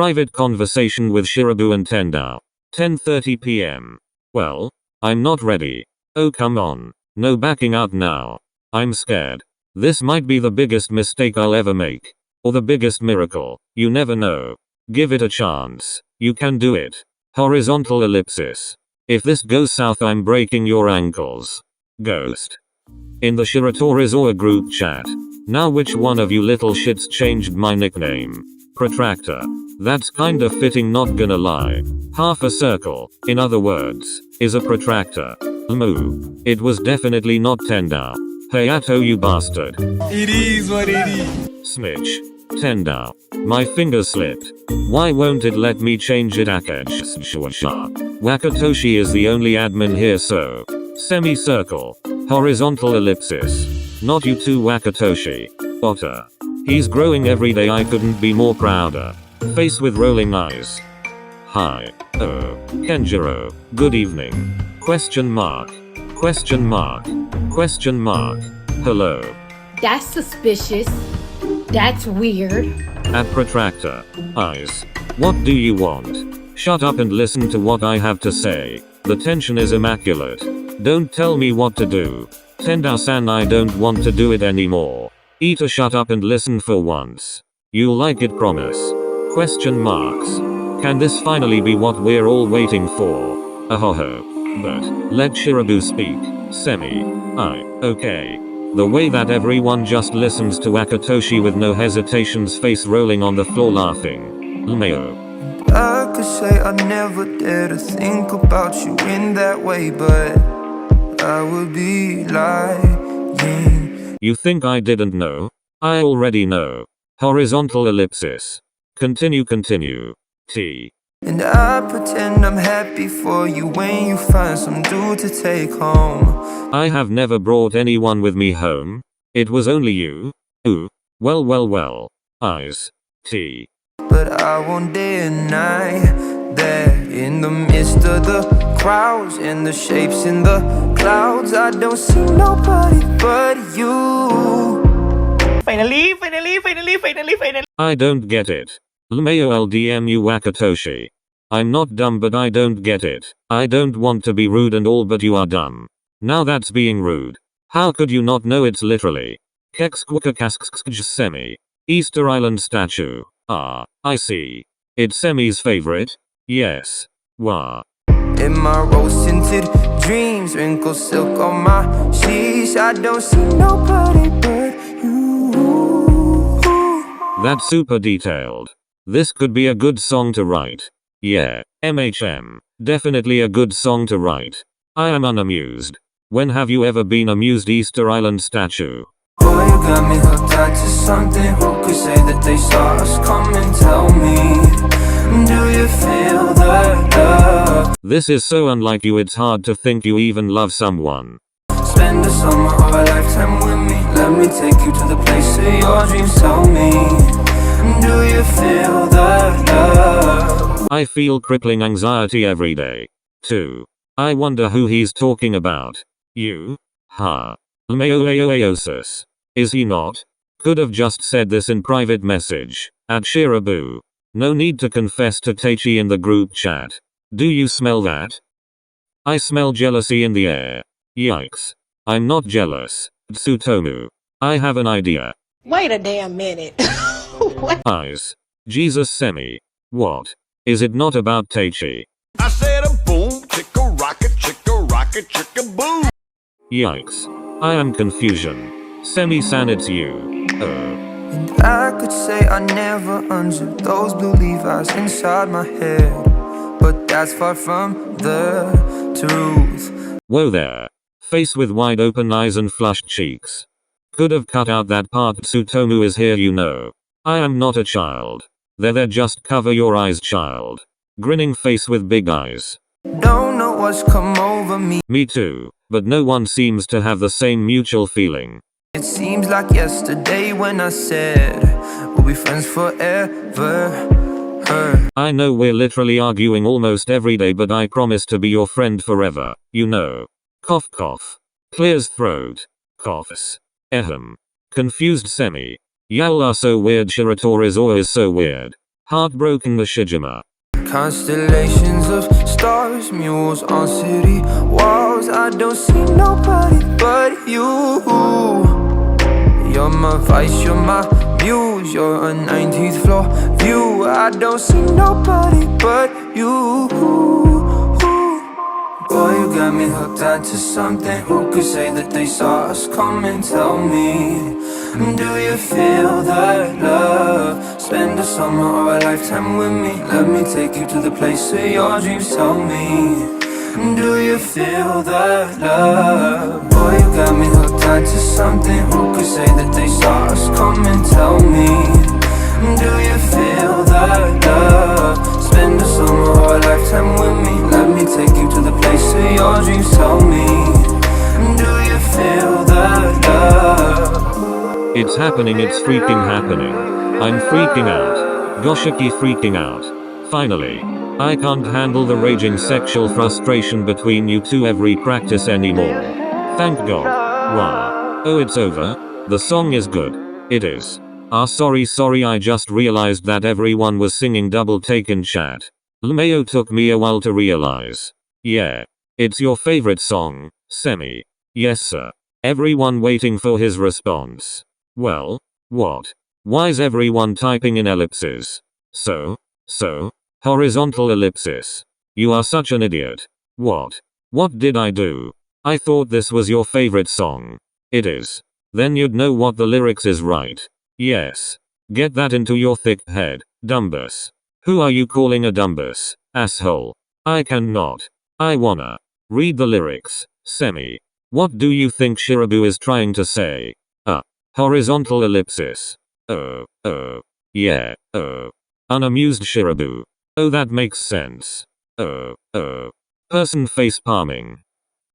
Private conversation with Shirabu and Tendou. 10:30 p.m. Well, I'm not ready. Oh come on. No backing out now. I'm scared. This might be the biggest mistake I'll ever make. Or the biggest miracle. You never know. Give it a chance. You can do it. Horizontal ellipsis. If this goes south I'm breaking your ankles. Ghost. In the Shiratorizawa group chat. Now which one of you little shits changed my nickname? Protractor. That's kinda fitting, not gonna lie. Half a circle, in other words, is a protractor. Moo. It was definitely not Tendou. Hayato you bastard. It is what it is. Snitch. Tendou. My finger slipped. Why won't it let me change it? Wakatoshi is the only admin here, so. Semicircle. Horizontal ellipsis. Not you too, Wakatoshi. Otter. He's growing every day, I couldn't be more prouder. Face with rolling eyes. Hi. Oh. Kenjiro. Good evening. Question mark. Question mark. Question mark. Hello. That's suspicious. That's weird. At protractor. Eyes. What do you want? Shut up and listen to what I have to say. The tension is immaculate. Don't tell me what to do. Tendou-san, I don't want to do it anymore. Ita, shut up and listen for once. You'll like it, promise. Question marks. Can this finally be what we're all waiting for? Ahoho. But, let Shirabu speak. Okay. The way that everyone just listens to Akatoshi with no hesitations, face rolling on the floor laughing. Lmeo. I could say I never dare to think about you in that way, but I would be lying. You think I didn't know? I already know. Horizontal ellipsis. Continue. T. And I pretend I'm happy for you when you find some dude to take home. I have never brought anyone with me home. It was only you. Ooh. Well. Eyes. T. But I won't deny that in the midst of the crowds and the shapes in the clouds, I don't see nobody but you. Finally. I don't get it. Lmeo LDMU Wakatoshi. I'm not dumb, but I don't get it. I don't want to be rude and all, but you are dumb. Now that's being rude. How could you not know it's literally 𝐂𝐿𝐿 Semi. Easter Island statue. Ah, I see. It's Semi's favorite? Yes. Wah. In my rose-tinted dreams, wrinkle silk on my sheets, I don't see nobody but you. That's super detailed. This could be a good song to write. Yeah, definitely a good song to write. I am unamused. When have you ever been amused? Easter Island statue. Boy, you got me hooked on to something. Who could say that they saw us come and tell me? Do you feel the love? This is so unlike you, it's hard to think you even love someone. Spend a summer or a lifetime with me. Let me take you to the place of your dreams. Tell me, do you feel the love? I feel crippling anxiety every day. 2. I wonder who he's talking about. You? Ha. Lmeoeoeosis. Is he not? Could have just said this in private message. At Shirabu. No need to confess to Teichi in the group chat. Do you smell that? I smell jealousy in the air. Yikes. I'm not jealous. Tsutomu. I have an idea. Wait a damn minute. What? Eyes. Jesus Semi. What? Is it not about Teichi? I said a boom, chicka rocket, chicka boom. Yikes. I am confusion. Semi-san, it's you. Oh. And I could say I never unzipped those blue Levi's inside my head, but that's far from the truth. Whoa there. Face with wide open eyes and flushed cheeks. Could have cut out that part. Tsutomu is here, you know. I am not a child. There, just cover your eyes, child. Grinning face with big eyes. Don't know what's come over me. Me too, but no one seems to have the same mutual feeling. It seems like yesterday when I said we'll be friends forever. I know we're literally arguing almost every day, but I promise to be your friend forever, you know. Cough cough. Clears throat. Coughs. Ahem. Confused Semi. Y'all are so weird. Shiratorizawa is so weird. Heartbroken Mishijima. Constellations of stars, mules on city walls. I don't see nobody but you. You're my vice, you're my muse, you're a 19th floor view. I don't see nobody but you. Boy, you got me hooked onto something. Who could say that they saw us coming? Tell me, do you feel that love? Spend a summer or a lifetime with me. Let me take you to the place of your dreams. Tell me, do you feel that love? Boy, you got me hooked onto something. Who could say that they saw us coming? Tell me, do you feel that love? Spend a summer or a lifetime with me. Let me take you to the place of your dreams. Tell me, do you feel that love? It's happening, it's freaking happening. I'm freaking out. Goshiki freaking out. Finally. I can't handle the raging sexual frustration between you two every practice anymore. Thank God. Wow. Oh, it's over? The song is good. It is. Sorry, I just realized that everyone was singing double take in chat. 𝙬𝙚𝙧 took me a while to realize. Yeah. It's your favorite song, Semi. Yes sir. Everyone waiting for his response. Well, what? Why's everyone typing in ellipses? So? Horizontal ellipsis. You are such an idiot. What? What did I do? I thought this was your favorite song. It is. Then you'd know what the lyrics is, right? Yes. Get that into your thick head, dumbus. Who are you calling a dumbus, asshole? I cannot. I wanna. Read the lyrics, Semi. What do you think Shirabu is trying to say? Horizontal ellipsis. Yeah, Unamused Shirabu. Oh, that makes sense. Person face palming.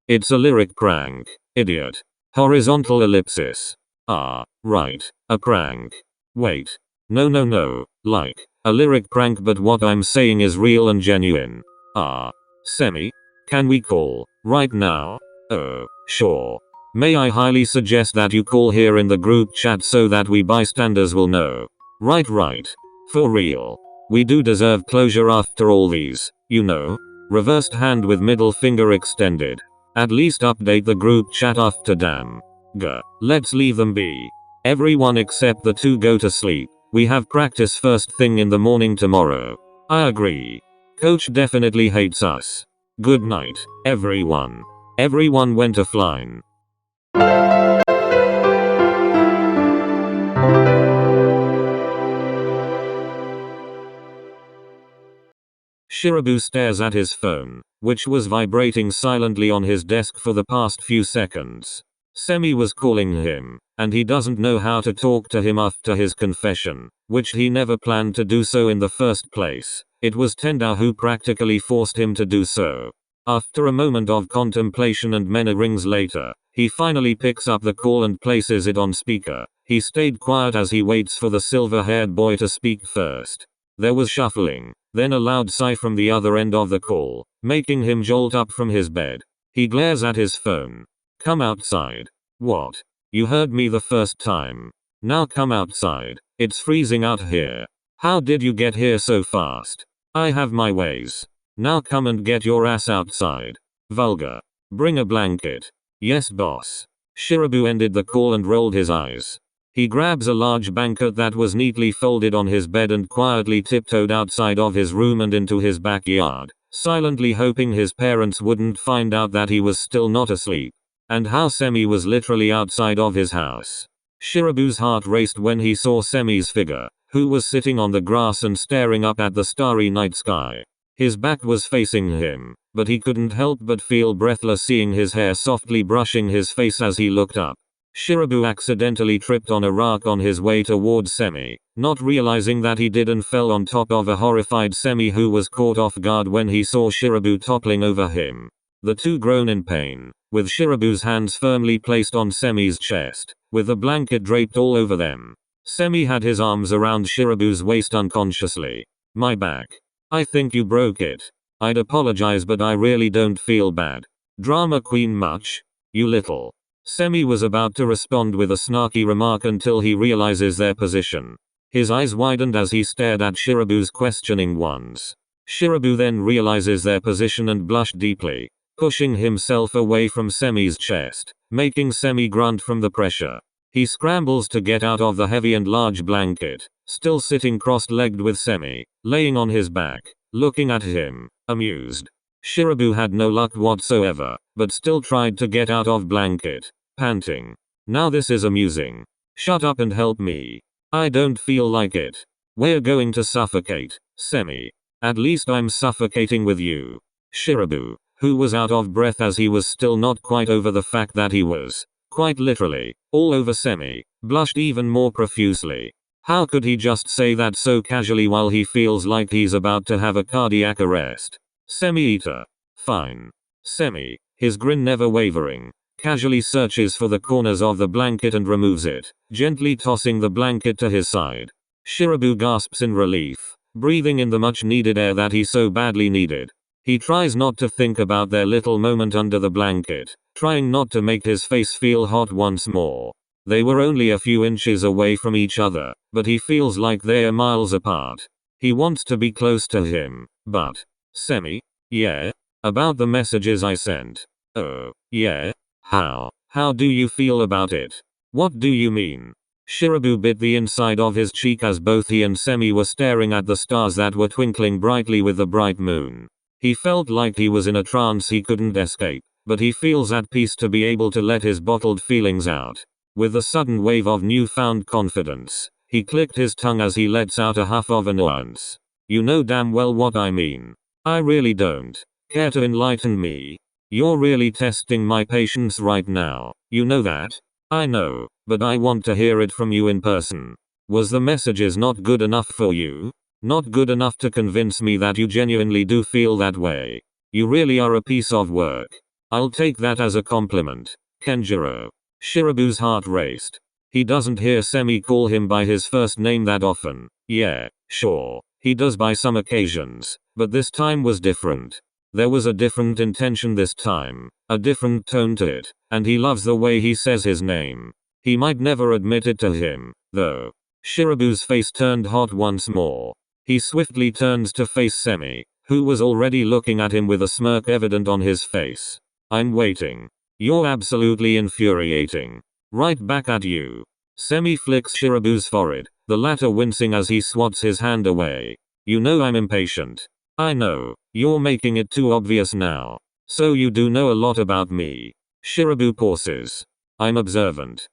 It's a lyric prank, idiot. Horizontal ellipsis. Right. A prank. Wait. No. Like, a lyric prank, but what I'm saying is real and genuine. Semi? Can we call, right now? Sure. May I highly suggest that you call here in the group chat so that we bystanders will know. Right. For real. We do deserve closure after all these, you know. Reversed hand with middle finger extended. At least update the group chat after, damn. Let's leave them be. Everyone except the two go to sleep. We have practice first thing in the morning tomorrow. I agree. Coach definitely hates us. Good night, everyone. Everyone went offline. Shirabu stares at his phone, which was vibrating silently on his desk for the past few seconds. Semi was calling him, and he doesn't know how to talk to him after his confession, which he never planned to do so in the first place. It was Tendou who practically forced him to do so. After a moment of contemplation and many rings later, he finally picks up the call and places it on speaker. He stayed quiet as he waits for the silver-haired boy to speak first. There was shuffling, then a loud sigh from the other end of the call, making him jolt up from his bed. He glares at his phone. Come outside. What? You heard me the first time. Now come outside. It's freezing out here. How did you get here so fast? I have my ways. Now come and get your ass outside. Vulgar. Bring a blanket. Yes, boss. Shirabu ended the call and rolled his eyes. He grabs a large blanket that was neatly folded on his bed and quietly tiptoed outside of his room and into his backyard, silently hoping his parents wouldn't find out that he was still not asleep. And how Semi was literally outside of his house. Shirabu's heart raced when he saw Semi's figure, who was sitting on the grass and staring up at the starry night sky. His back was facing him, but he couldn't help but feel breathless seeing his hair softly brushing his face as he looked up. Shirabu accidentally tripped on a rock on his way towards Semi, not realizing that he did, and fell on top of a horrified Semi who was caught off guard when he saw Shirabu toppling over him. The two groaned in pain, with Shirabu's hands firmly placed on Semi's chest, with the blanket draped all over them. Semi had his arms around Shirabu's waist unconsciously. My back. I think you broke it. I'd apologize, but I really don't feel bad. Drama queen much? You little. Semi was about to respond with a snarky remark until he realizes their position. His eyes widened as he stared at Shirabu's questioning ones. Shirabu then realizes their position and blushed deeply, pushing himself away from Semi's chest, making Semi grunt from the pressure. He scrambles to get out of the heavy and large blanket, still sitting cross-legged with Semi, laying on his back, looking at him, amused. Shirabu had no luck whatsoever, but still tried to get out of blanket, panting. Now this is amusing. Shut up and help me. I don't feel like it. We're going to suffocate, Semi. At least I'm suffocating with you. Shirabu, who was out of breath as he was still not quite over the fact that he was, quite literally, all over Semi, blushed even more profusely. How could he just say that so casually while he feels like he's about to have a cardiac arrest? Semi-eater. Fine. Semi, his grin never wavering, casually searches for the corners of the blanket and removes it, gently tossing the blanket to his side. Shirabu gasps in relief, breathing in the much-needed air that he so badly needed. He tries not to think about their little moment under the blanket, trying not to make his face feel hot once more. They were only a few inches away from each other, but he feels like they're miles apart. He wants to be close to him, but... Semi? Yeah? About the messages I sent. Oh, yeah? How do you feel about it? What do you mean? Shirabu bit the inside of his cheek as both he and Semi were staring at the stars that were twinkling brightly with the bright moon. He felt like he was in a trance he couldn't escape, but he feels at peace to be able to let his bottled feelings out. With a sudden wave of newfound confidence, he clicked his tongue as he lets out a huff of annoyance. You know damn well what I mean. I really don't. Care to enlighten me? You're really testing my patience right now. You know that? I know, but I want to hear it from you in person. Was the messages not good enough for you? Not good enough to convince me that you genuinely do feel that way? You really are a piece of work. I'll take that as a compliment. Kenjiro. Shirabu's heart raced. He doesn't hear Semi call him by his first name that often. Yeah, sure. He does by some occasions, but this time was different. There was a different intention this time, a different tone to it, and he loves the way he says his name. He might never admit it to him, though. Shirabu's face turned hot once more. He swiftly turns to face Semi, who was already looking at him with a smirk evident on his face. I'm waiting. You're absolutely infuriating. Right back at you. Semi flicks Shirabu's forehead, the latter wincing as he swats his hand away. You know I'm impatient. I know, you're making it too obvious now. So you do know a lot about me. Shirabu pauses. I'm observant.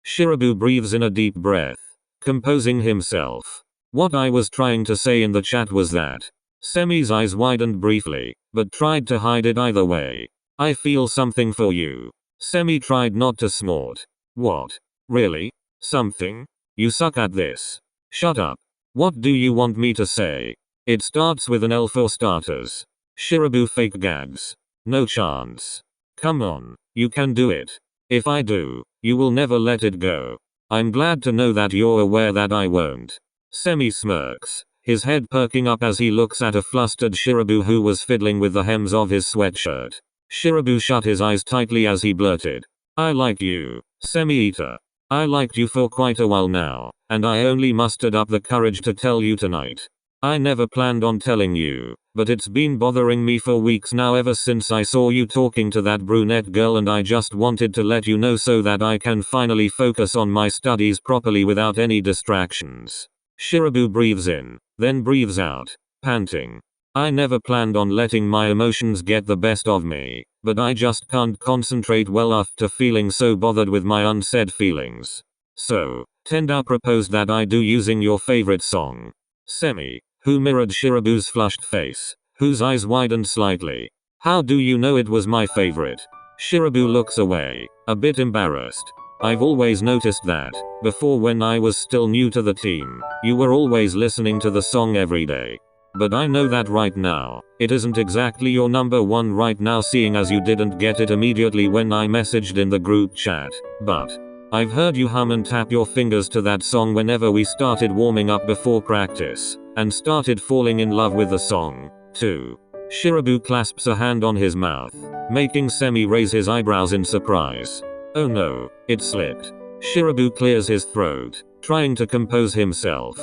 Shirabu breathes in a deep breath, composing himself. What I was trying to say in the chat was that. Semi's eyes widened briefly, but tried to hide it either way. I feel something for you. Semi tried not to snort. What? Really? Something? You suck at this. Shut up. What do you want me to say? It starts with an L for starters. Shirabu fake gags. No chance. Come on, you can do it. If I do, you will never let it go. I'm glad to know that you're aware that I won't. Semi smirks, his head perking up as he looks at a flustered Shirabu who was fiddling with the hems of his sweatshirt. Shirabu shut his eyes tightly as he blurted. I like you, Semi-eater. I liked you for quite a while now, and I only mustered up the courage to tell you tonight. I never planned on telling you, but it's been bothering me for weeks now ever since I saw you talking to that brunette girl, and I just wanted to let you know so that I can finally focus on my studies properly without any distractions. Shirabu breathes in, then breathes out, panting. I never planned on letting my emotions get the best of me, but I just can't concentrate well after feeling so bothered with my unsaid feelings. So, Tendou proposed that I do using your favorite song. Semi, who mirrored Shirabu's flushed face, whose eyes widened slightly. How do you know it was my favorite? Shirabu looks away, a bit embarrassed. I've always noticed that, before when I was still new to the team, you were always listening to the song every day. But I know that right now, it isn't exactly your number one right now, seeing as you didn't get it immediately when I messaged in the group chat, but I've heard you hum and tap your fingers to that song whenever we started warming up before practice, and started falling in love with the song, too. Shirabu clasps a hand on his mouth, making Semi raise his eyebrows in surprise. Oh no, it slipped. Shirabu clears his throat, trying to compose himself.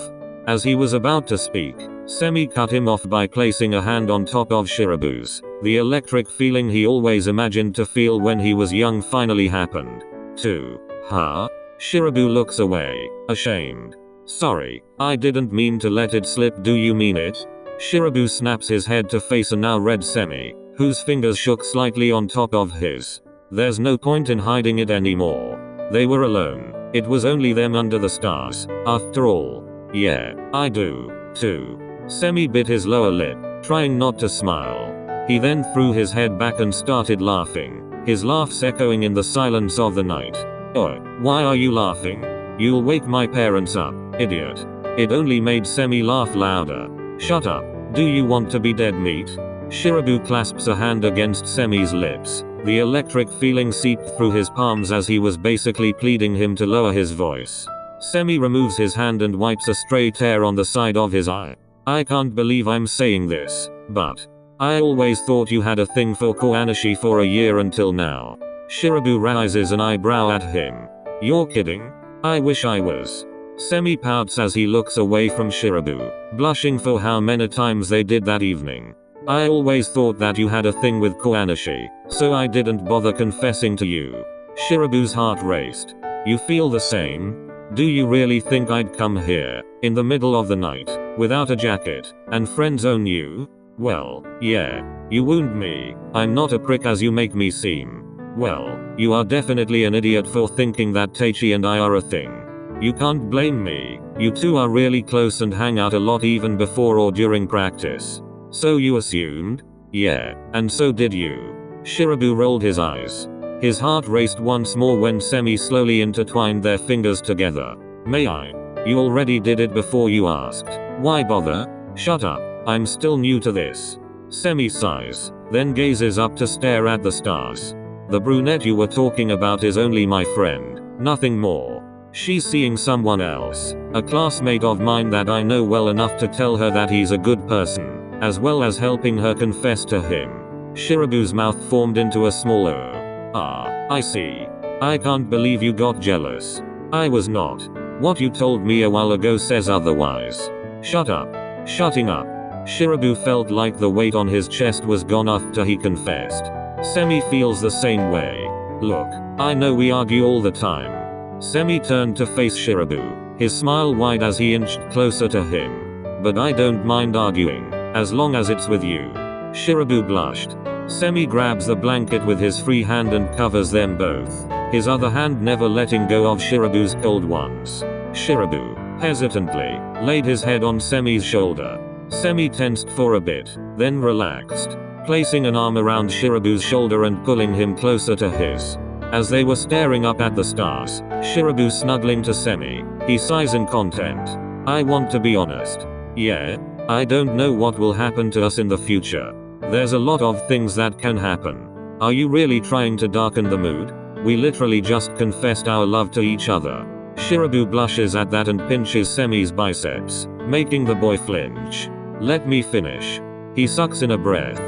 As he was about to speak, Semi cut him off by placing a hand on top of Shirabu's. The electric feeling he always imagined to feel when he was young finally happened. 2. Huh? Shirabu looks away, ashamed. Sorry, I didn't mean to let it slip. Do you mean it? Shirabu snaps his head to face a now red Semi, whose fingers shook slightly on top of his. There's no point in hiding it anymore. They were alone. It was only them under the stars, after all. Yeah, I do, too. Semi bit his lower lip, trying not to smile. He then threw his head back and started laughing, his laughs echoing in the silence of the night. Oh, why are you laughing? You'll wake my parents up, idiot. It only made Semi laugh louder. Shut up. Do you want to be dead meat? Shirabu clasps a hand against Semi's lips. The electric feeling seeped through his palms as he was basically pleading him to lower his voice. Semi removes his hand and wipes a stray tear on the side of his eye. I can't believe I'm saying this, but I always thought you had a thing for Koanashi for a year until now. Shirabu raises an eyebrow at him. You're kidding? I wish I was. Semi pouts as he looks away from Shirabu, blushing for how many times they did that evening. I always thought that you had a thing with Koanashi, so I didn't bother confessing to you. Shirabu's heart raced. You feel the same? Do you really think I'd come here, in the middle of the night, without a jacket, and friend-zone you? Well, yeah. You wound me. I'm not a prick as you make me seem. Well, you are definitely an idiot for thinking that Teichi and I are a thing. You can't blame me. You two are really close and hang out a lot even before or during practice. So you assumed? Yeah, and so did you. Shirabu rolled his eyes. His heart raced once more when Semi slowly intertwined their fingers together. May I? You already did it before you asked. Why bother? Shut up. I'm still new to this. Semi sighs, then gazes up to stare at the stars. The brunette you were talking about is only my friend, nothing more. She's seeing someone else, a classmate of mine that I know well enough to tell her that he's a good person, as well as helping her confess to him. Shirabu's mouth formed into a small O. Ah, I see. I can't believe you got jealous. I was not. What you told me a while ago says otherwise. Shut up. Shutting up. Shirabu felt like the weight on his chest was gone after he confessed. Semi feels the same way. Look, I know we argue all the time. Semi turned to face Shirabu, his smile wide as he inched closer to him. But I don't mind arguing, as long as it's with you. Shirabu blushed. Semi grabs the blanket with his free hand and covers them both, his other hand never letting go of Shirabu's cold ones. Shirabu, hesitantly, laid his head on Semi's shoulder. Semi tensed for a bit, then relaxed, placing an arm around Shirabu's shoulder and pulling him closer to his. As they were staring up at the stars, Shirabu snuggling to Semi, he sighs in content. I want to be honest. Yeah, I don't know what will happen to us in the future. There's a lot of things that can happen. Are you really trying to darken the mood? We literally just confessed our love to each other. Shirabu blushes at that and pinches Semi's biceps, making the boy flinch. Let me finish. He sucks in a breath.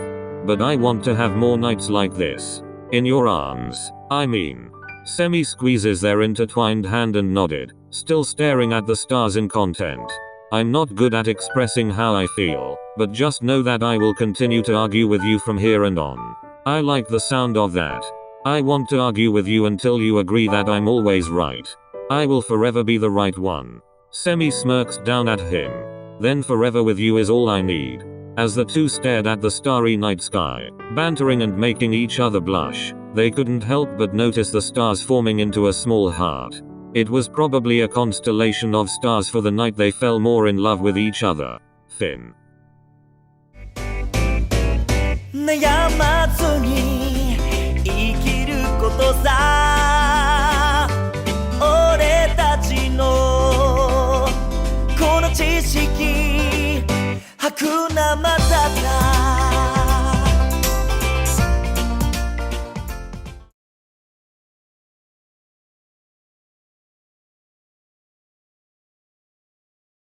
But I want to have more nights like this. In your arms, I mean. Semi squeezes their intertwined hand and nodded, still staring at the stars in content. I'm not good at expressing how I feel, but just know that I will continue to argue with you from here and on. I like the sound of that. I want to argue with you until you agree that I'm always right. I will forever be the right one. Semi smirks down at him. Then forever with you is all I need. As the two stared at the starry night sky, bantering and making each other blush, they couldn't help but notice the stars forming into a small heart. It was probably a constellation of stars for the night they fell more in love with each other. Finn. 悩まずに生きることさ俺たちのこの知識儚またた